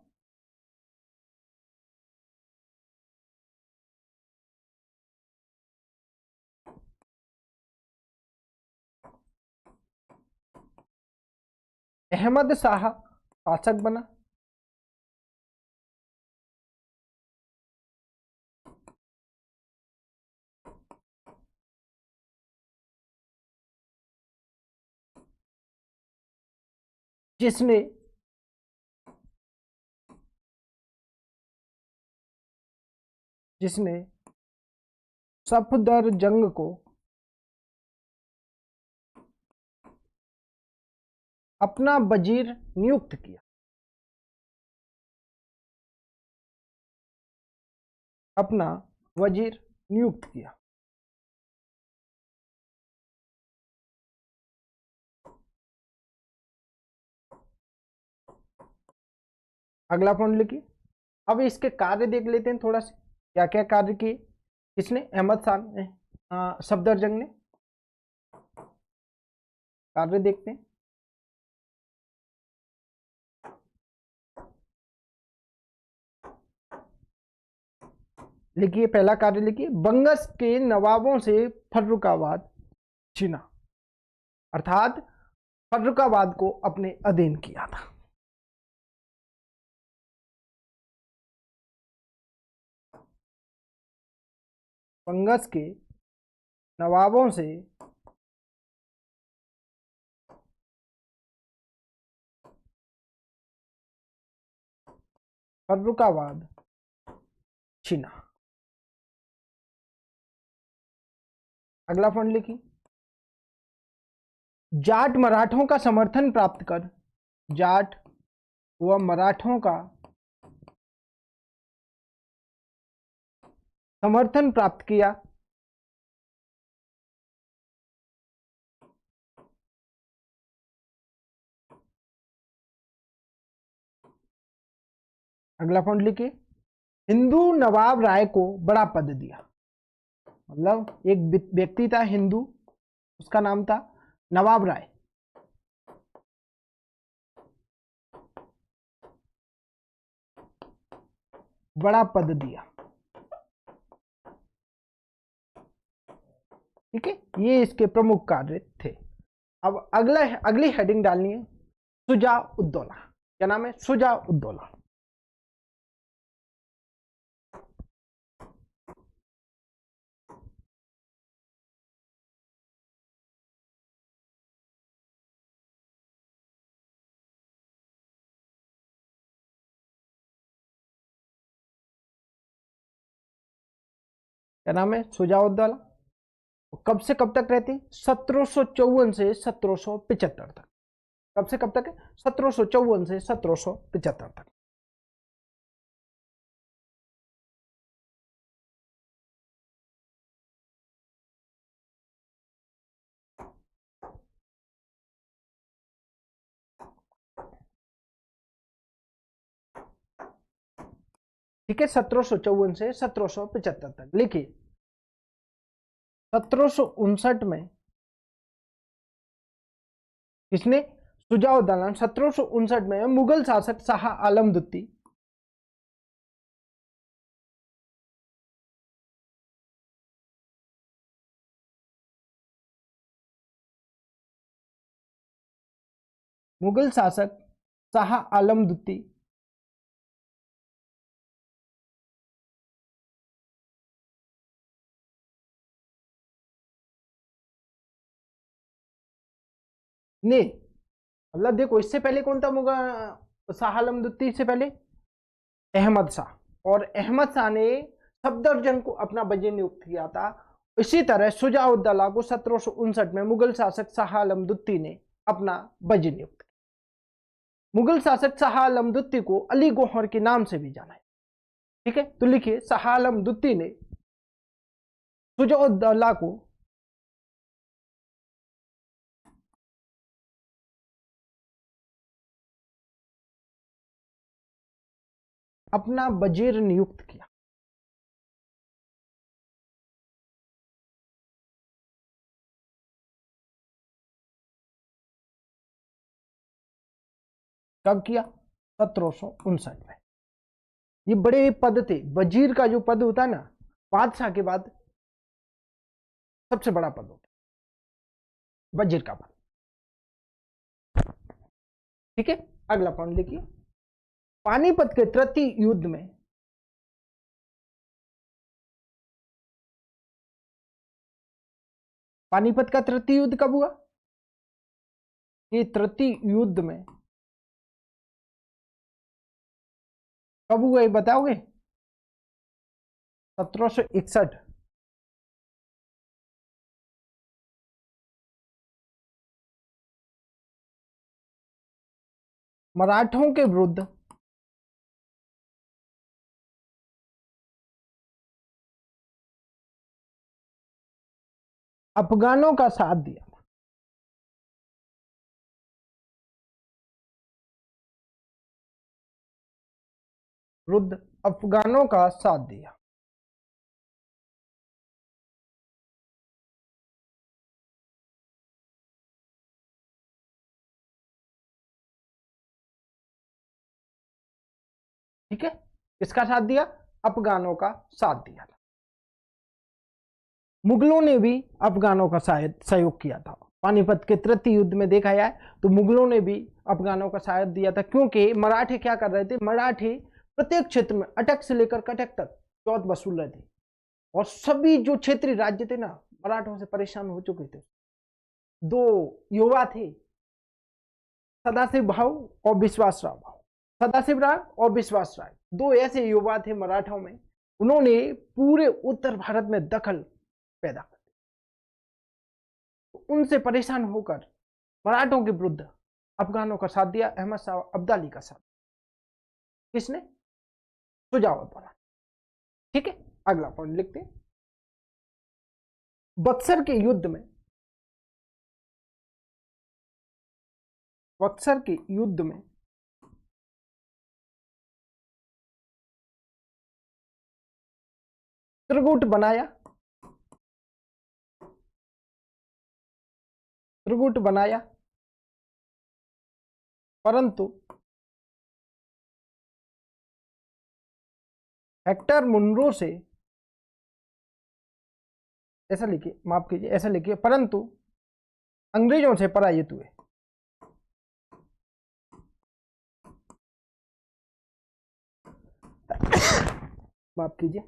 अहमद शाह शासक बना। जिसने सफदरजंग को अपना वजीर नियुक्त किया। अपना वजीर नियुक्त किया। अगला पॉइंट लिखिए। अब इसके कार्य देख लेते हैं थोड़ा सा, क्या क्या कार्य किए किसने? अहमद शाह ने, सफदरजंग ने। कार्य देखते हैं। लिखिए पहला कार्य, लिखिए बंगस के नवाबों से फर्रुखाबाद छीना, अर्थात फर्रुखाबाद को अपने अधीन किया था। बंगस के नवाबों से फर्रुखाबाद छीना। अगला पॉइंट लिखिए, जाट मराठों का समर्थन प्राप्त कर, जाट व मराठों का समर्थन प्राप्त किया। अगला पॉइंट लिखिए, हिंदू नवाब राय को बड़ा पद दिया। मतलब एक व्यक्ति था हिंदू, उसका नाम था नवाब राय, बड़ा पद दिया। ठीक है, ये इसके प्रमुख कार्य थे। अब अगली हेडिंग डालनी है शुजा उद्दौला। क्या नाम है? शुजा उद्दौला। क्या नाम है? शुजा उद्दौला। कब से कब तक रहती? 1754 से 1775 तक। कब से कब तक है? 1754 से 1775 तक। ठीक है, 1754 से 1775 तक। लिखिए 1759 में किसने? शुजाउद्दौला। 1759 में मुगल शासक शाह आलम दुत्ती मुगल शासक शाह आलम दुत्ती ने, मतलब देखो इससे पहले कौन था मुगल शाह आलम दुत्ती से पहले? अहमद शाह। और अहमद शाह ने सफदरजंग को अपना वजीर नियुक्त किया था। इसी तरह शुजाउद्दौला को 1759 में मुगल शासक शाह आलम दुत्ती ने अपना वजीर नियुक्त किया। मुगल शासक शाह आलम दुत्ती को अली गौहर के नाम से भी जाना है। ठीक है, तो लिखिए शाह आलम दुत्ती ने शुजाउद्दौला को अपना वजीर नियुक्त किया। कब किया? 1759 में। ये बड़े पद थे। वजीर का जो पद होता है ना, बादशाह के बाद सबसे बड़ा पद होता है वजीर का पद। ठीक है, अगला पॉइंट लिखिए, पानीपत के तृतीय युद्ध में पानीपत का तृतीय युद्ध कब हुआ? ये तृतीय युद्ध में कब हुआ ये बताओगे? 1761। मराठों के विरुद्ध अफगानों का साथ दिया। विरुद्ध अफगानों का साथ दिया। ठीक है, किसका साथ दिया? अफगानों का साथ दिया था। मुगलों ने भी अफगानों का सहयोग किया था। पानीपत के तृतीय युद्ध में देखा जाए तो मुगलों ने भी अफगानों का साथ दिया था, क्योंकि मराठे क्या कर रहे थे, मराठे प्रत्येक क्षेत्र में अटक से लेकर कटक तक चौथ वसूल रहे थे, और सभी जो क्षेत्रीय राज्य थे ना मराठों से परेशान हो चुके थे। दो युवा थे, सदाशिव भाऊ और विश्वासराव भाऊ। सदाशिव राव और विश्वास राय दो ऐसे युवा थे मराठों में, उन्होंने पूरे उत्तर भारत में दखल पैदा कर दी। उनसे परेशान होकर मराठों के विरुद्ध अफगानों का साथ दिया, अहमद शाह अब्दाली का साथ। किसने? शुजाउद्दौला। ठीक है, अगला पॉइंट लिखते हैं। बक्सर के युद्ध में, बक्सर के युद्ध में त्रिगुट बनाया, त्रिगुट बनाया, परंतु हेक्टर मुनरो से, ऐसा लिखिए, माफ कीजिए ऐसा लिखिए, परंतु अंग्रेजों से पराजित हुए। माफ कीजिए,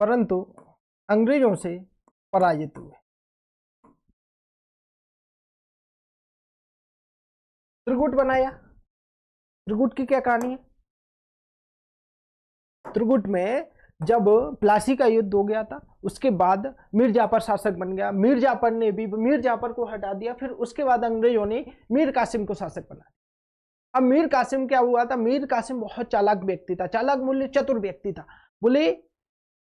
परंतु अंग्रेजों से पराजित हुए। त्रिगुट बनाया। त्रिगुट की क्या कहानी है? त्रिगुट में जब प्लासी का युद्ध हो गया था, उसके बाद मीर जाफर शासक बन गया। मीर जाफर ने भी मीर जाफर को हटा दिया, फिर उसके बाद अंग्रेजों ने मीर कासिम को शासक बना दिया। अब मीर कासिम क्या हुआ था, मीर कासिम बहुत चालाक व्यक्ति था, चालाक मूल्य चतुर व्यक्ति था। बोले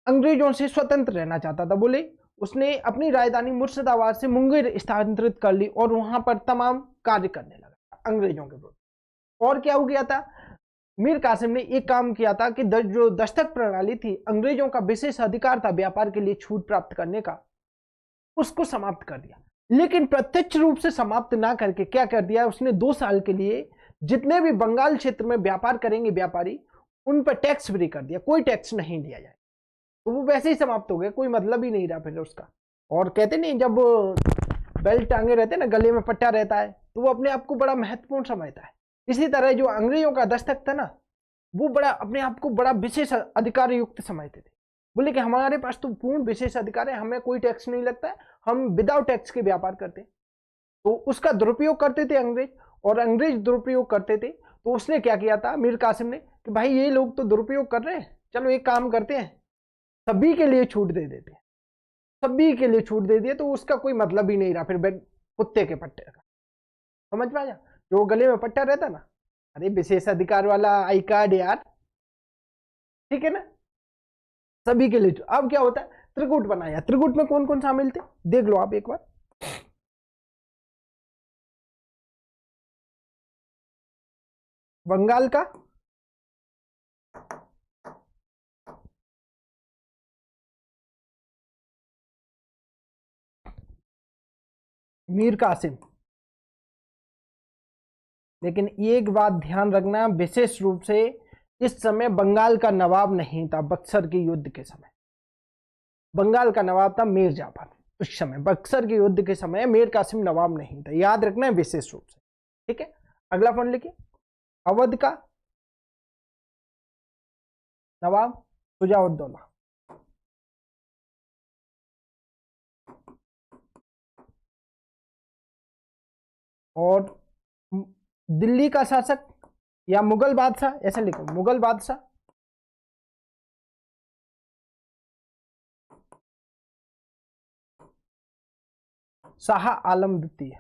अंग्रेजों से स्वतंत्र रहना चाहता था। बोले उसने अपनी राजधानी मुर्शिदाबाद से मुंगेर स्थानांतरित कर ली और वहां पर तमाम कार्य करने लगा अंग्रेजों के विरुद्ध। और क्या हो गया था, मीर कासिम ने एक काम किया था कि जो दस्तक प्रणाली थी, अंग्रेजों का विशेष अधिकार था व्यापार के लिए छूट प्राप्त करने का, उसको समाप्त कर दिया। लेकिन प्रत्यक्ष रूप से समाप्त ना करके क्या कर दिया उसने, 2 साल के लिए जितने भी बंगाल क्षेत्र में व्यापार करेंगे व्यापारी, उन पर टैक्स फ्री कर दिया, कोई टैक्स नहीं लिया जाए। तो वो वैसे ही समाप्त हो गया, कोई मतलब ही नहीं रहा फिर उसका। और कहते नहीं, जब बेल्ट टांगे रहते ना, गले में पट्टा रहता है, तो वो अपने आप को बड़ा महत्वपूर्ण समझता है। इसी तरह जो अंग्रेजों का दस्तक था ना, वो बड़ा अपने आप को बड़ा विशेष अधिकार युक्त समझते थे। बोले कि हमारे पास तो पूर्ण विशेष अधिकार है, हमें कोई टैक्स नहीं लगता है, हम विदाउट टैक्स के व्यापार करते हैं। तो उसका दुरुपयोग करते थे अंग्रेज, और अंग्रेज दुरुपयोग करते थे। तो उसने क्या किया था मीर कासिम ने कि भाई ये लोग तो दुरुपयोग कर रहे हैं, चलो एक काम करते हैं, सभी के लिए छूट दे देते हैं। सभी के लिए छूट दे दिए, तो उसका कोई मतलब ही नहीं रहा फिर कुत्ते के पट्टे का। समझ में आया? जो गले में पट्टा रहता ना, अरे विशेष अधिकार वाला आई कार्ड यार, ठीक है ना, सभी के लिए। अब क्या होता है, त्रिकूट बनाया। त्रिकूट में कौन कौन शामिल थे देख लो आप एक बार। बंगाल का मीर कासिम, लेकिन एक बात ध्यान रखना, विशेष रूप से इस समय बंगाल का नवाब नहीं था। बक्सर के युद्ध के समय बंगाल का नवाब था मीर जाफर। उस समय बक्सर के युद्ध के समय मीर कासिम नवाब नहीं था, याद रखना है विशेष रूप से। ठीक है, अगला पॉइंट लिखिए। अवध का नवाब शुजाउद्दौला, और दिल्ली का शासक या मुगल बादशाह, ऐसा लिखो, मुगल बादशाह शाह आलम द्वितीय।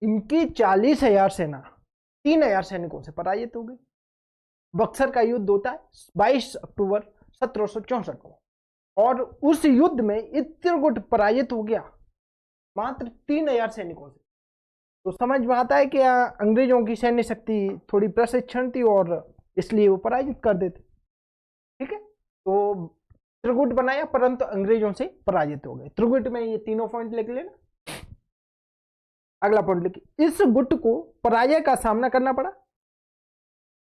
इनकी 40,000 सेना 3,000 सैनिकों से पराजित हो गई। बक्सर का युद्ध होता है 22 अक्टूबर 1764 को, और उस युद्ध में इत्रगुट पराजित हो गया मात्र 3,000 सैनिकों से। तो समझ में आता है कि अंग्रेजों की सैन्य शक्ति थोड़ी प्रशिक्षण थी और इसलिए वो पराजित कर देते। ठीक है, तो त्रिगुट बनाया परंतु अंग्रेजों से पराजित हो गए। त्रिगुट में ये तीनों पॉइंट लिख लेना। अगला पॉइंट लिखिए, इस गुट को पराजय का सामना करना पड़ा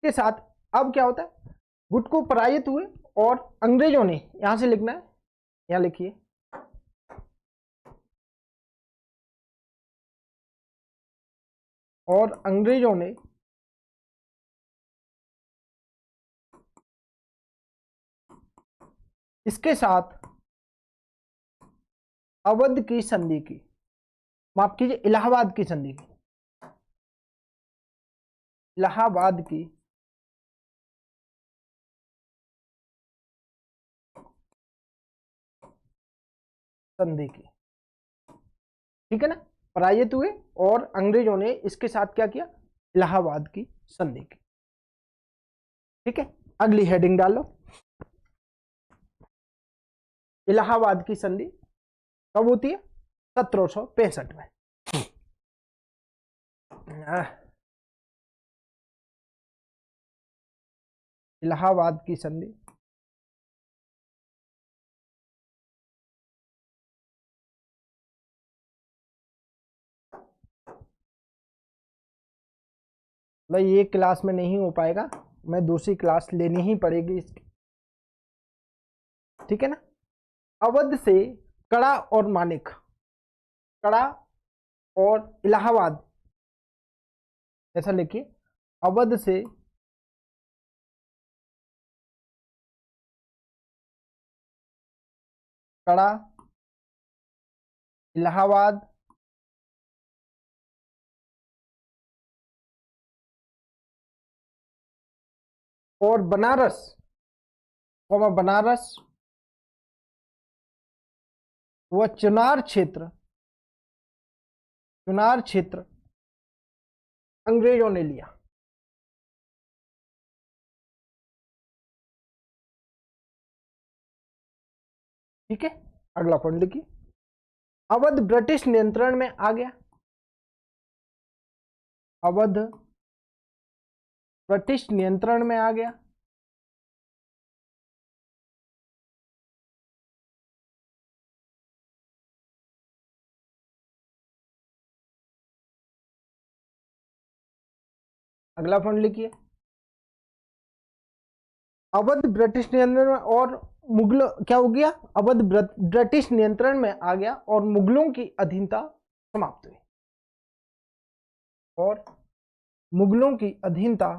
के साथ अब क्या होता है, गुट को पराजित हुए और अंग्रेजों ने, यहां से लिखना है, यहां लिखिए, और अंग्रेजों ने इसके साथ अवध की संधि की, माफ कीजिए इलाहाबाद की संधि की, इलाहाबाद की संधि की, ठीक है ना, पराजित हुए और अंग्रेजों ने इसके साथ क्या किया, इलाहाबाद की संधि की। ठीक है, अगली हेडिंग डालो, इलाहाबाद की संधि कब होती है, 1765 में। इलाहाबाद की संधि भाई ये क्लास में नहीं हो पाएगा, मैं दूसरी क्लास लेनी ही पड़ेगी इसकी, ठीक है ना। अवध से कड़ा और मानिक, कड़ा और इलाहाबाद, ऐसा लिखिए, अवध से कड़ा, इलाहाबाद और बनारस, बनारस व चुनार क्षेत्र, चुनार क्षेत्र अंग्रेजों ने लिया। ठीक है, अगला पॉइंट लिखिए, अवध ब्रिटिश नियंत्रण में आ गया, अवध ब्रिटिश नियंत्रण में आ गया। अगला पॉइंट लिखिए, अवध ब्रिटिश नियंत्रण में और मुगलों, क्या हो गया, अवध ब्रिटिश नियंत्रण में आ गया और मुगलों की अधीनता समाप्त हुई, और मुगलों की अधीनता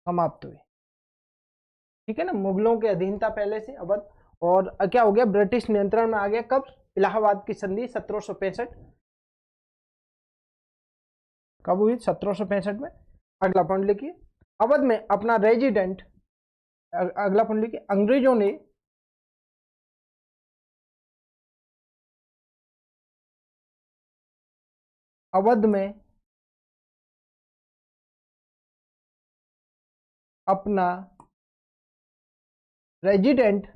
समाप्त हुई। ठीक है ना, मुगलों के अधीनता पहले से अवध, और क्या हो गया, ब्रिटिश नियंत्रण में आ गया, कब, इलाहाबाद की संधि 1765, कब हुई, 1765 में। अगला पॉइंट लिखिए, अवध में अपना रेजिडेंट, अगला पॉइंट लिखिए, अंग्रेजों ने अवध में अपना रेजिडेंट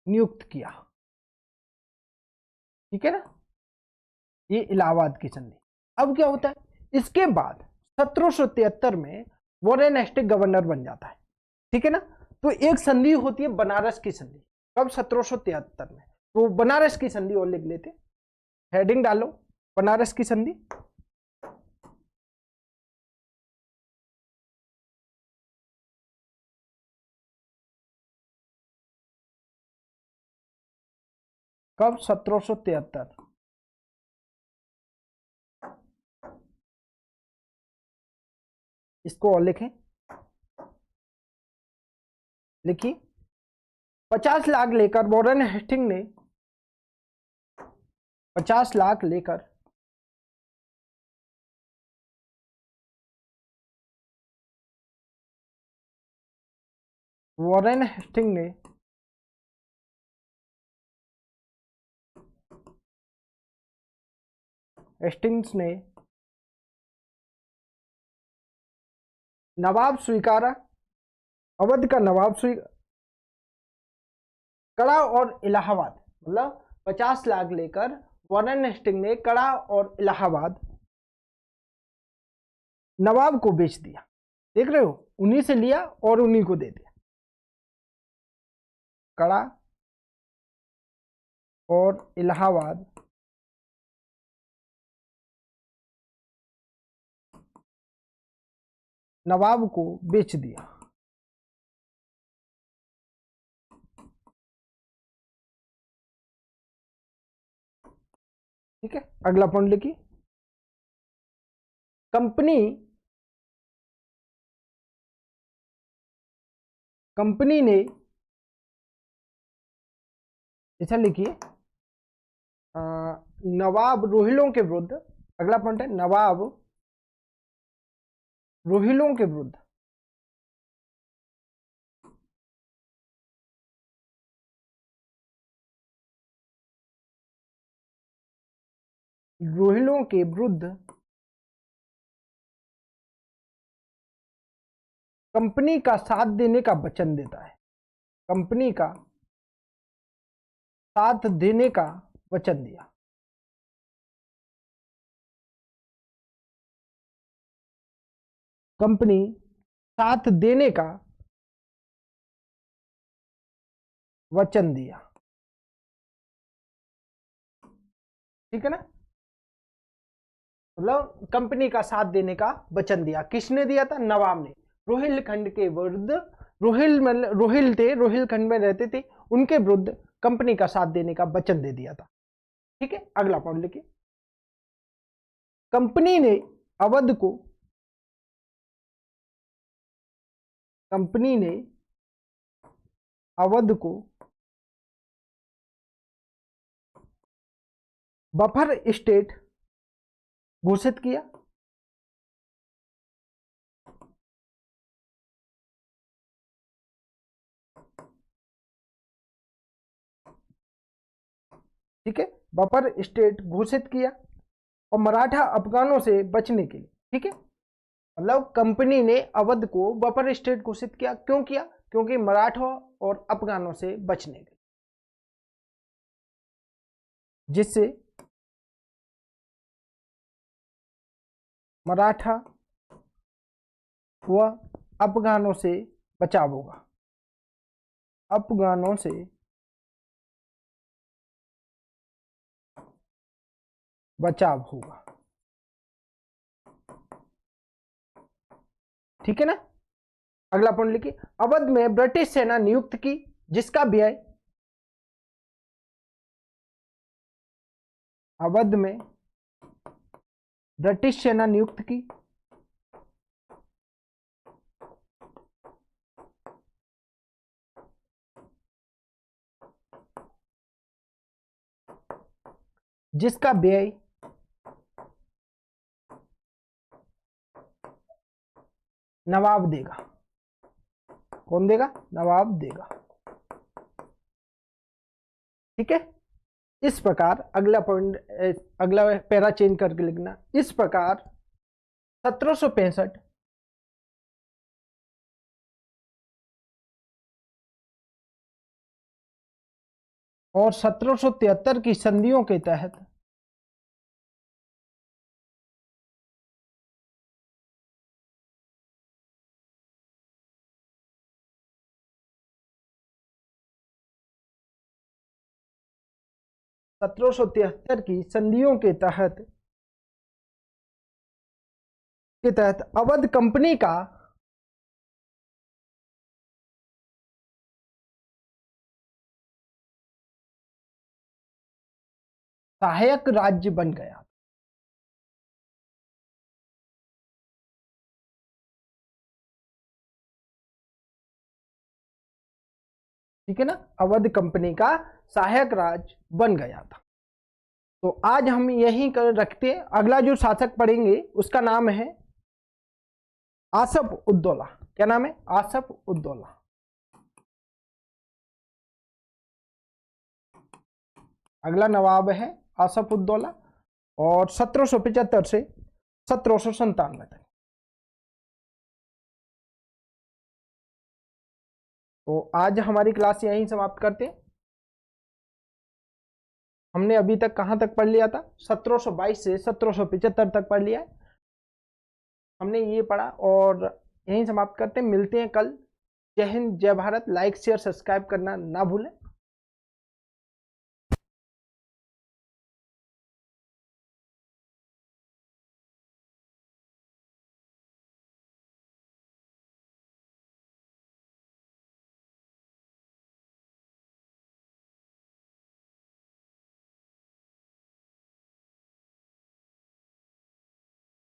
नियुक्त किया। ठीक है ना, ये इलाहाबाद की संधि। अब क्या होता है, इसके बाद 1773 में वॉरेन हेस्टिंग गवर्नर बन जाता है। ठीक है ना, तो एक संधि होती है बनारस की संधि, कब, 1773 में, तो बनारस की संधि और लिख लेते, हेडिंग डालो, बनारस की संधि। कब, 1773, इसको और लिखें, लिखिए, 50 लाख लेकर वॉरेन हेस्टिंग ने, 50 लाख लेकर वॉरेन हेस्टिंग ने हेस्टिंग्स ने नवाब स्वीकारा, अवध का नवाब स्वीकार, कड़ा और इलाहाबाद, मतलब 50 लाख लेकर वॉरेन हेस्टिंग ने कड़ा और इलाहाबाद नवाब को बेच दिया। देख रहे हो, उन्हीं से लिया और उन्हीं को दे दिया। कड़ा और इलाहाबाद नवाब को बेच दिया। ठीक है, अगला पॉइंट लिखिए। कंपनी ने, ऐसा लिखिए, नवाब रोहिलों के विरुद्ध, अगला पॉइंट है नवाब रोहिलों के विरुद्ध रोहिलों के विरुद्ध कंपनी का साथ देने का वचन देता है। कंपनी का साथ देने का वचन दिया। कंपनी साथ देने का वचन दिया। ठीक है ना, मतलब कंपनी का साथ देने का वचन दिया। किसने दिया था? नवाब ने। रोहिलखंड के विरुद्ध, रोहिल थे, रोहिलखंड में रहते थे, उनके विरुद्ध कंपनी का साथ देने का वचन दे दिया था। ठीक है, अगला पॉइंट लिखिए। कंपनी ने अवध को, कंपनी ने अवध को बफर स्टेट घोषित किया। ठीक है, बफर स्टेट घोषित किया और मराठा अफगानों से बचने के लिए। ठीक है, मतलब कंपनी ने अवध को बफर स्टेट घोषित किया। क्यों किया? क्योंकि मराठों और अफगानों से बचने के लिए, जिससे मराठा व अफगानों से बचाव होगा। अफगानों से बचाव होगा। ठीक है ना, अगला पॉइंट लिखिए। अवध में ब्रिटिश सेना नियुक्त की, जिसका व्यय, अवध में ब्रिटिश सेना नियुक्त की जिसका व्यय नवाब देगा। कौन देगा? नवाब देगा। ठीक है, इस प्रकार, अगला पॉइंट, अगला पैरा चेंज करके लिखना। इस प्रकार 1765 और 1773 की संधियों के तहत की संधियों के तहत अवध कंपनी का सहायक राज्य बन गया। ठीक है ना, अवध कंपनी का सहायक राज्य बन गया था। तो आज हम यहीं कर रखते हैं। अगला जो शासक पढ़ेंगे उसका नाम है आसफ उद्दौला। क्या नाम है? आसफ उद्दौला। अगला नवाब है आसफ उद्दौला और 1775 से 1797 तक। तो आज हमारी क्लास यहीं समाप्त करते हैं। हमने अभी तक कहाँ तक पढ़ लिया था? 1722 से 1775 तक पढ़ लिया है हमने, ये पढ़ा और यहीं समाप्त करते हैं। मिलते हैं कल। जय हिंद, जय भारत। लाइक शेयर सब्सक्राइब करना ना भूलें।